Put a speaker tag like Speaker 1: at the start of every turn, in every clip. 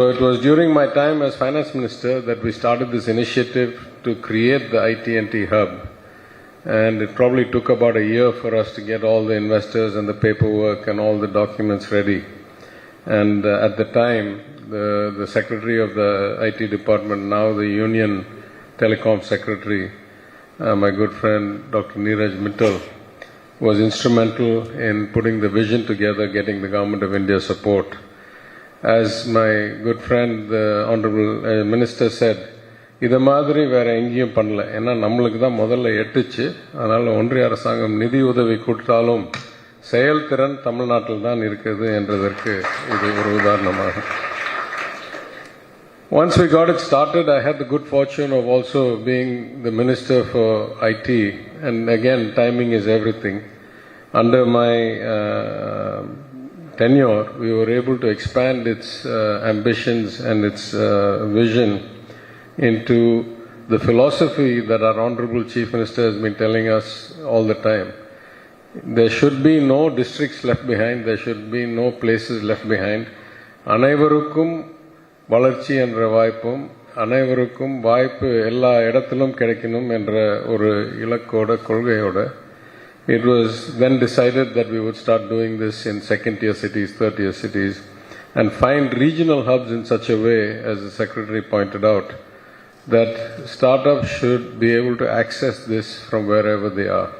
Speaker 1: So it was during my time as finance minister that we started this initiative to create the IT&T hub. And it probably took about a year for us to get all the investors and the paperwork and all the documents ready. And at the time, the secretary of the IT department, now the Union Telecom secretary, my good friend Dr. Neeraj Mittal, was instrumental in putting the vision together, getting the Government of India support. As my good friend, the Honorable Minister said, இதை மாதிரி வேற எங்கேயும் பண்ணல. ஏன்னா நம்மளுக்கு தான் முதல்ல எட்டுச்சு. அதனால ஒன்றிய அரசாங்கம் நிதி உதவி கொடுத்தாலும் செயல்திறன் தமிழ்நாட்டில் தான் இருக்குது என்றதற்கு இது ஒரு உதாரணமாக. Once we got it started, I had the good fortune of also being the Minister for IT, and again, timing is everything. Under my tenure, we were able to expand its ambitions and its vision into the philosophy that our Honorable Chief Minister has been telling us all the time. There should be no districts left behind, there should be no places left behind. அனைவருக்கும் வளர்ச்சி என்ற வாய்ப்பும் அனைவருக்கும் வாய்ப்பு எல்லா இடத்திலும் கிடைக்கணும் என்ற ஒரு இலக்கோட கொள்கையோட it was then decided that we would start doing this in second tier cities, third tier cities, and find regional hubs in such a way, as the secretary pointed out, that startups should be able to access this from wherever they are.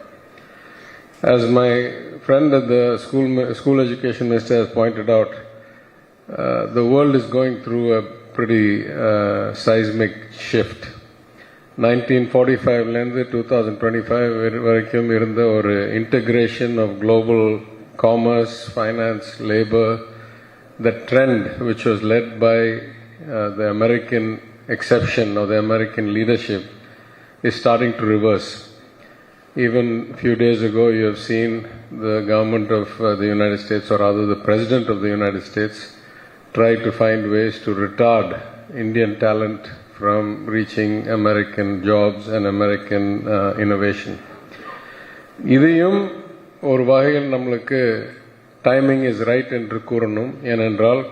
Speaker 1: As my friend at the school education minister has pointed out, the world is going through a pretty seismic shift. 1945 2025 வரைக்கும் இருந்த ஒரு integration of global commerce, finance, labor, the trend which was led by the American exception or the American leadership is starting to reverse. Even a few days ago, you have seen the government of the United States, or rather the President of the United States, try to find ways to retard Indian talent from reaching American jobs and American innovation. இதையும் ஒரு வகையில் நம்மளுக்கு timing is right என்று கூறணும். ஏனென்றால்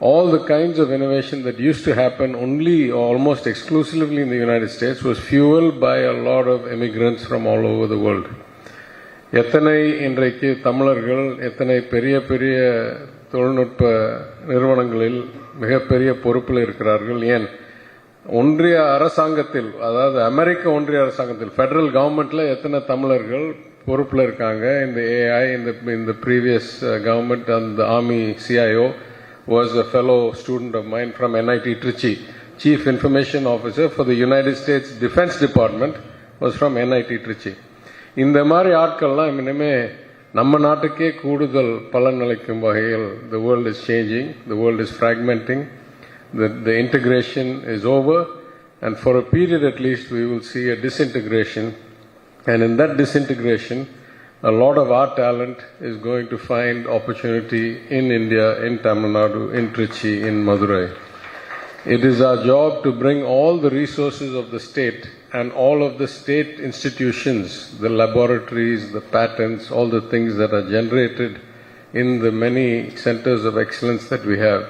Speaker 1: all the kinds of innovation that used to happen only or almost exclusively in the United States was fueled by a lot of immigrants from all over the world. எத்தனை இன்றைக்கு தமிழர்கள் எத்தனை பெரிய பெரிய தொழில்நுட்ப நிறுவனங்களில் மிகப்பெரிய பொறுப்பில் இருக்கிறார்கள். ஏன் ஒன்றிய அரசாங்கத்தில், அதாவது அமெரிக்க ஒன்றிய அரசாங்கத்தில் ஃபெடரல் கவர்மெண்ட்ல எத்தனை தமிழர்கள் பொறுப்பில் இருக்காங்க. இந்த AI in the previous government and the Army CIO was a fellow student of mine from NIT Trichy. Chief Information Officer for the United States Defense Department was from NIT Trichy. இந்த மாதிரி ஆட்கள்லாம் இனிமே நம்ம நாட்டுக்கே கூடுதல் பலன் அளிக்கும் வகையில் the world is changing, the world is fragmenting, the integration is over, and for a period at least we will see a disintegration, and in that disintegration a lot of our talent is going to find opportunity in India, in Tamil Nadu, in Trichy, in Madurai. It is our job to bring all the resources of the state and all of the state institutions, the laboratories, the patents, all the things that are generated in the many centers of excellence that we have,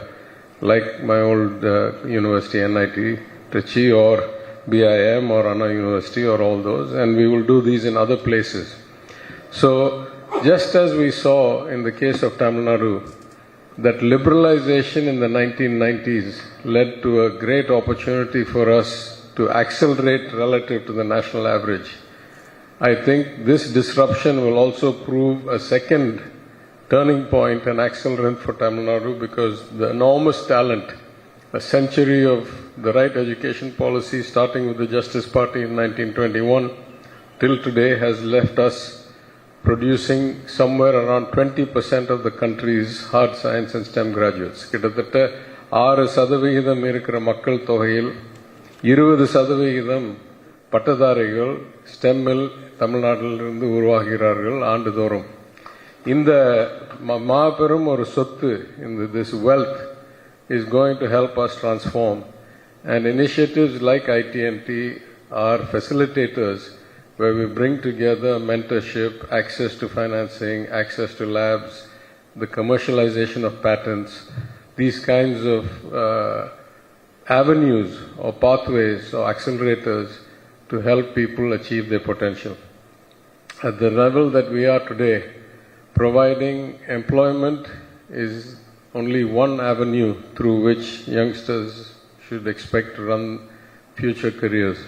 Speaker 1: like my old university, NIT Trichy, or BIM, or Anna University, or all those, and we will do these in other places. So, just as we saw in the case of Tamil Nadu, that liberalization in the 1990s led to a great opportunity for us to accelerate relative to the national average. I think this disruption will also prove a second turning point and accelerant for Tamil Nadu, because the enormous talent, a century of the right education policy starting with the Justice Party in 1921 till today has left us producing somewhere around 20% of the country's hard science and STEM graduates. கிட்டத்தட்ட 6% இருக்கிற மக்கள் தொகையில் 20% பட்டதாரிகள் ஸ்டெம்மில் தமிழ்நாட்டிலிருந்து உருவாகிறார்கள் ஆண்டுதோறும். இந்த மாபெரும் ஒரு சொத்து, this wealth is going to help us transform, and initiatives like IT&T are facilitators where we bring together mentorship, access to financing, access to labs, the commercialization of patents, these kinds of avenues or pathways or accelerators to help people achieve their potential. At the level that we are today, providing employment is only one avenue through which youngsters should expect to run future careers.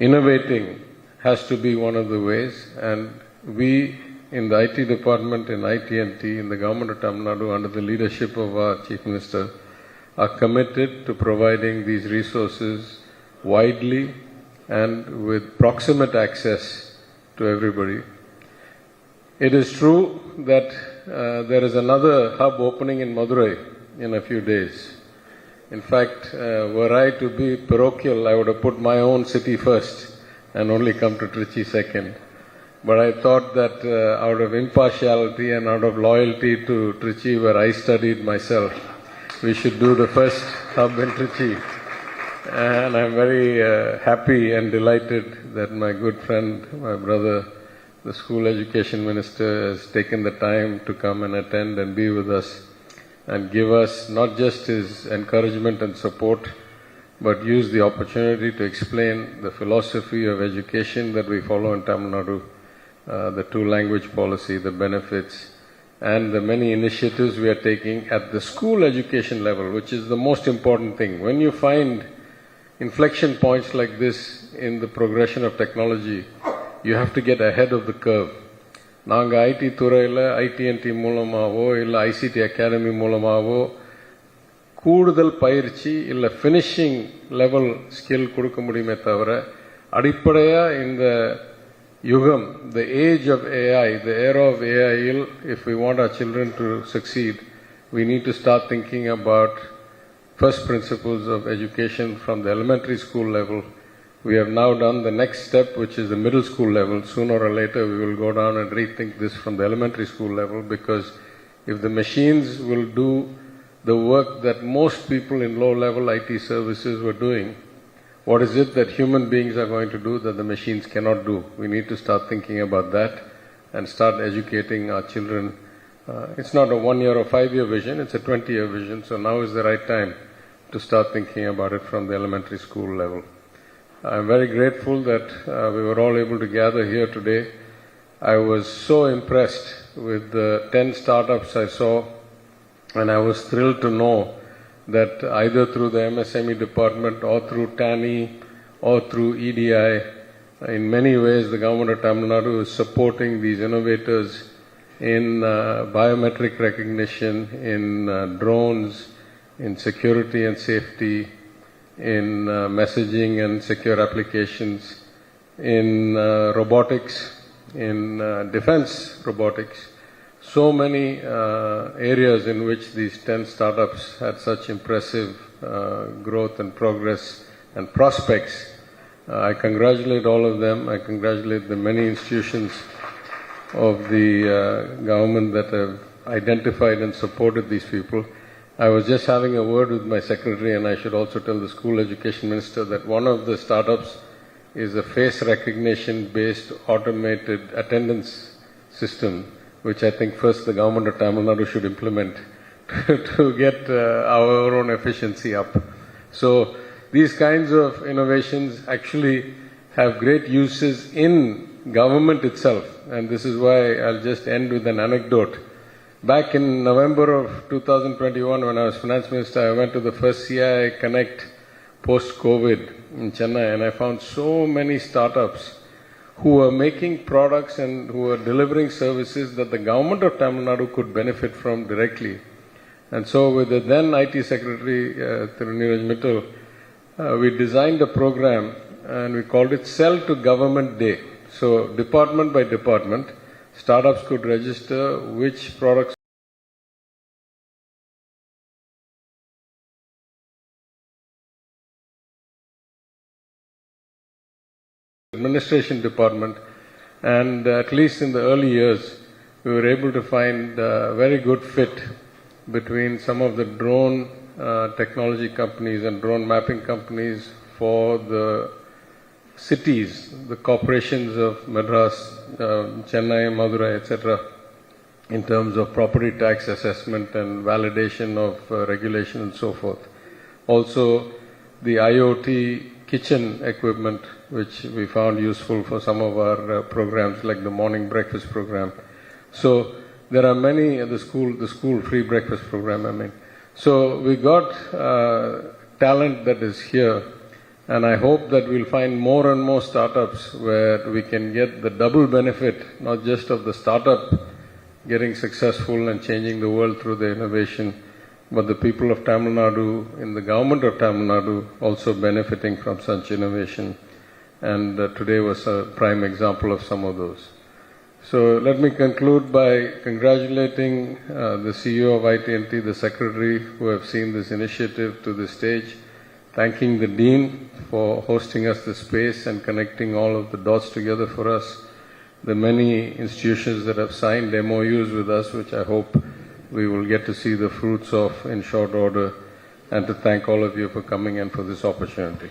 Speaker 1: Innovating has to be one of the ways, and we in the IT department, in IT&T, in the government of Tamil Nadu, under the leadership of our Chief Minister, are committed to providing these resources widely and with proximate access to everybody. It is true that there is another hub opening in Madurai in a few days. In fact, were I to be parochial, I would have put my own city first and only come to Trichy second. But I thought that out of impartiality and out of loyalty to Trichy, where I studied myself, we should do the first hub in Trichy. And I'm very happy and delighted that my good friend, my brother, the school education minister, has taken the time to come and attend and be with us and give us not just his encouragement and support, but use the opportunity to explain the philosophy of education that we follow in Tamil Nadu, the two-language policy, the benefits, and the many initiatives we are taking at the school education level, which is the most important thing. When you find inflection points like this in the progression of technology, you have to get ahead of the curve. நாங்கள் ID துறையில் ITNT மூலமாகவோ இல்லை ICT academy மூலமாகவோ கூடுதல் பயிற்சி இல்லை finishing level skill கொடுக்க முடியுமே தவிர அடிப்படையாக இந்த யுகம், the age of AI, the era of AI, if we want our children to succeed, we need to start thinking about first principles of education from the elementary school level. We have now done the next step, which is the middle school level. Sooner or later, we will go down and rethink this from the elementary school level, because if the machines will do the work that most people in low-level IT services were doing, what is it that human beings are going to do that the machines cannot do? We need to start thinking about that and start educating our children. It's not a 1 year or 5 year vision, it's a 20-year vision. So now is the right time to start thinking about it from the elementary school level. I'm very grateful that we were all able to gather here today. I was so impressed with the 10 startups I saw, and I was thrilled to know that either through the MSME department or through TANI or through EDI, in many ways the government of Tamil Nadu is supporting these innovators in biometric recognition, in drones, in security and safety, in messaging and secure applications, in robotics, in defense robotics. So many areas in which these 10 startups had such impressive growth and progress and prospects. I congratulate all of them. I congratulate the many institutions of the government that have identified and supported these people. I was just having a word with my secretary, and I should also tell the school education minister that one of the startups is a face recognition based automated attendance system, which I think first the government of Tamil Nadu should implement to get our own efficiency up. So these kinds of innovations actually have great uses in government itself, and this is why I'll just end with an anecdote. Back in November of 2021, when I was finance minister, I went to the first CII Connect post-COVID in Chennai, and I found so many startups who were making products and who were delivering services that the government of Tamil Nadu could benefit from directly. And so with the then IT Secretary, Neeraj Mittal, we designed a program and we called it Sell to Government Day. So department by department, startups could register which products administration department, and at least in the early years we were able to find a very good fit between some of the drone technology companies and drone mapping companies for the cities, the corporations of Madras, Chennai, Madurai, etc. in terms of property tax assessment and validation of regulation and so forth. Also, the IoT kitchen equipment, which we found useful for some of our programs, like the morning breakfast program. So there are many the school free breakfast program, I mean. So we got talent that is here, and I hope that we'll find more and more startups where we can get the double benefit, not just of the startup getting successful and changing the world through the innovation, but the people of Tamil Nadu, in the government of Tamil Nadu, also benefiting from such innovation. And today was a prime example of some of those. So let me conclude by congratulating the CEO of IT&T, the Secretary, who have seen this initiative to the stage, thanking the Dean for hosting us the space and connecting all of the dots together for us, the many institutions that have signed MOUs with us, which I hope we will get to see the fruits of in short order, and to thank all of you for coming and for this opportunity.